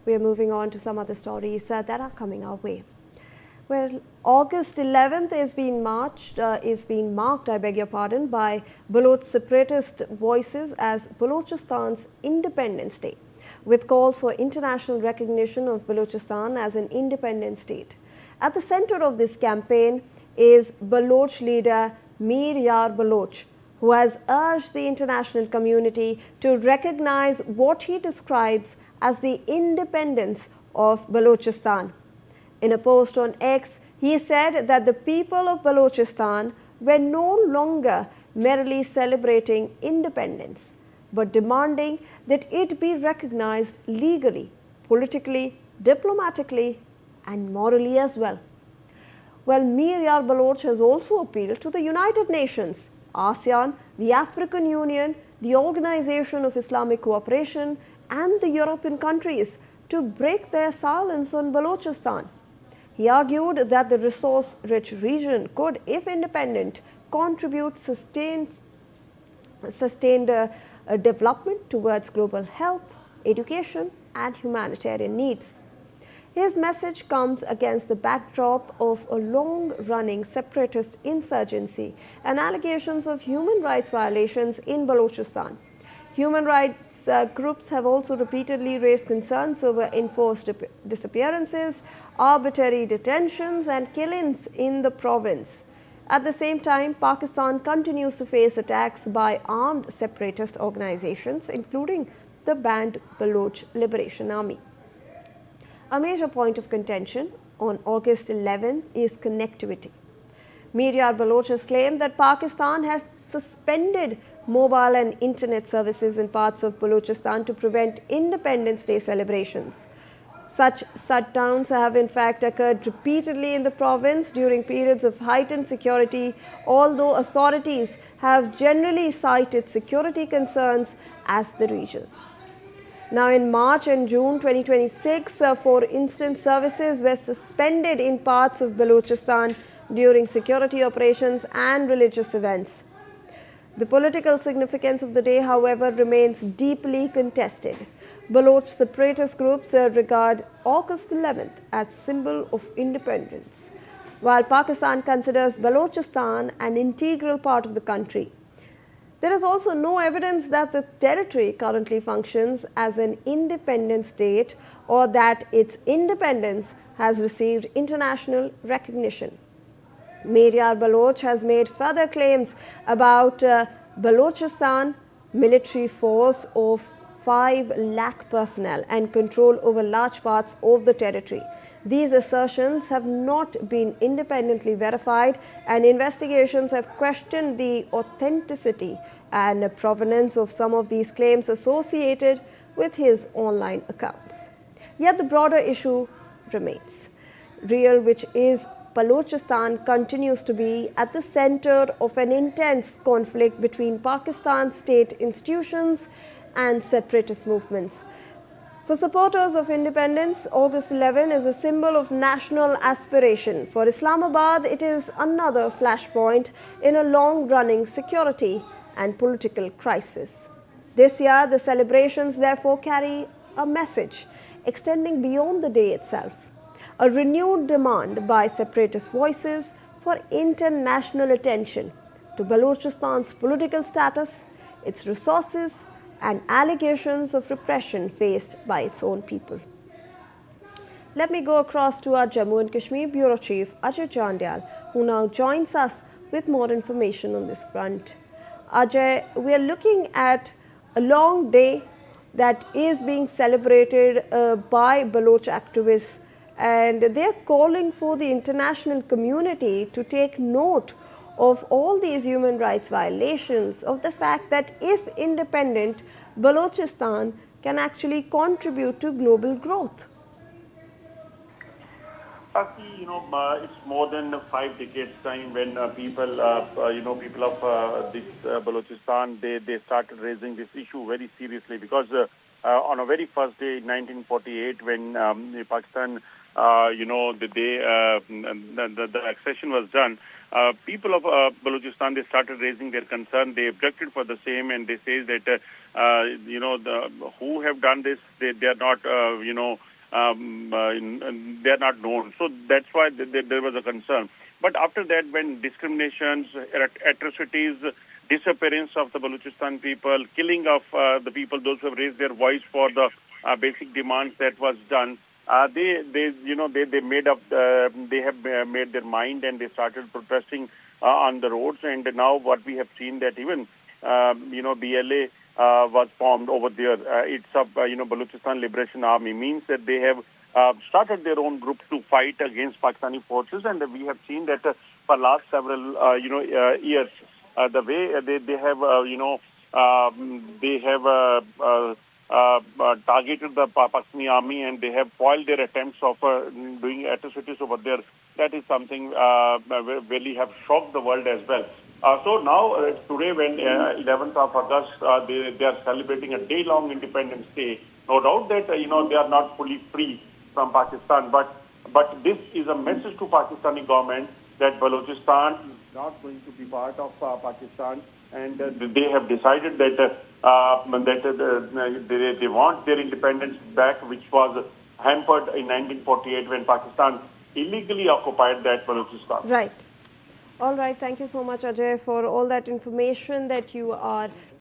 We are moving on to some other stories that are coming our way. Well, August 11th is being marked, by Baloch separatist voices as Balochistan's Independence Day, with calls for international recognition of Balochistan as an independent state. At the center of this campaign is Baloch leader Mir Yar Baloch, who has urged the international community to recognize what he describes as the independence of Balochistan. In a post on X, he said that the people of Balochistan were no longer merely celebrating independence, but demanding that it be recognized legally, politically, diplomatically, and morally as well. Well, Mir Yar Baloch has also appealed to the United Nations, ASEAN, the African Union, the Organization of Islamic Cooperation, and the European countries to break their silence on Balochistan. He argued that the resource-rich region could, if independent, contribute sustained development towards global health, education, and humanitarian needs. His message comes against the backdrop of a long-running separatist insurgency and allegations of human rights violations in Balochistan. Human rights groups have also repeatedly raised concerns over enforced disappearances, arbitrary detentions, and killings in the province. At the same time, Pakistan continues to face attacks by armed separatist organizations, including the banned Baloch Liberation Army. A major point of contention on August 11 is connectivity. Mir Yar Baloch has claimed that Pakistan has suspended mobile and internet services in parts of Balochistan to prevent Independence Day celebrations. Such shutdowns have in fact occurred repeatedly in the province during periods of heightened security, although authorities have generally cited security concerns as the reason. Now, in March and June 2026, for instance, services were suspended in parts of Balochistan during security operations and religious events. The political significance of the day, however, remains deeply contested. Baloch separatist groups regard August 11th as symbol of independence, while Pakistan considers Balochistan an integral part of the country. There is also no evidence that the territory currently functions as an independent state or that its independence has received international recognition. Mir Yar Baloch has made further claims about Balochistan military force of 5 lakh personnel and control over large parts of the territory. These assertions have not been independently verified, and investigations have questioned the authenticity and provenance of some of these claims associated with his online accounts. Yet the broader issue remains real, which is Balochistan continues to be at the center of an intense conflict between Pakistan's state institutions and separatist movements. For supporters of independence, August 11 is a symbol of national aspiration. For Islamabad, it is another flashpoint in a long-running security and political crisis. This year, the celebrations therefore carry a message extending beyond the day itself. A renewed demand by separatist voices for international attention to Balochistan's political status, its resources, and allegations of repression faced by its own people. Let me go across to our Jammu and Kashmir Bureau Chief Ajay Jandyal, who now joins us with more information on this front. Ajay, we are looking at a long day that is being celebrated by Baloch activists, and they are calling for the international community to take note of all these human rights violations, of the fact that if independent, Balochistan can actually contribute to global growth. It's more than 5 decades time when people of this Balochistan, they started raising this issue very seriously, because on a very first day in 1948, when Pakistan, the accession was done, people of Balochistan, they started raising their concern. They objected for the same, and they say that who have done this, they are not they are not known. So that's why there was a concern. But after that, when discriminations, atrocities, disappearance of the Balochistan people, killing of the people, those who have raised their voice for the basic demands that was done, they made up. They have made their mind, and they started protesting on the roads. And now what we have seen that even BLA was formed over there. It's a Balochistan Liberation Army, means that they have started their own group to fight against Pakistani forces, and we have seen that for last several years, the way they have targeted the Pakistani army, and they have foiled their attempts of doing atrocities over there. That is something really have shocked the world as well. So now, today, when 11th of August, they are celebrating a day-long Independence Day. No doubt that they are not fully free from Pakistan, but this is a message to Pakistani government that Balochistan is not going to be part of Pakistan, and they have decided that they want their independence back, which was hampered in 1948 when Pakistan illegally occupied that Balochistan. Right. All right. Thank you so much, Ajay, for all that information that you are